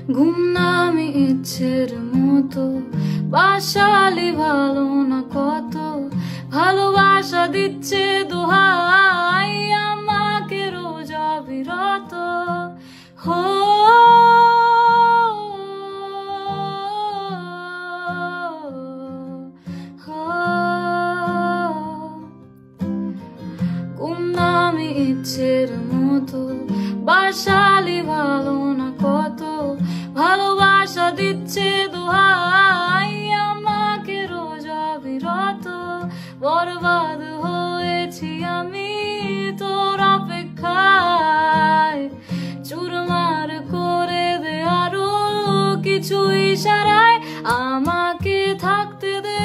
ঘুম নামে ইচ্ছের মতো বাসালি ভালো না কত ভালোবাসা দিচ্ছে দোহাই আমাকে রোজ অবিরত হো ঘুম নামে ইচ্ছের মতো বাসালি ভালো না কত ভালোবাসা দিচ্ছে দোহাই আমাকে রোজ অবিরত বরবাদ হয়েছি আমি তোর অপেক্ষায় চুরমার করে দে আরো কিছু ইশারায় আমাকে থাকতে দে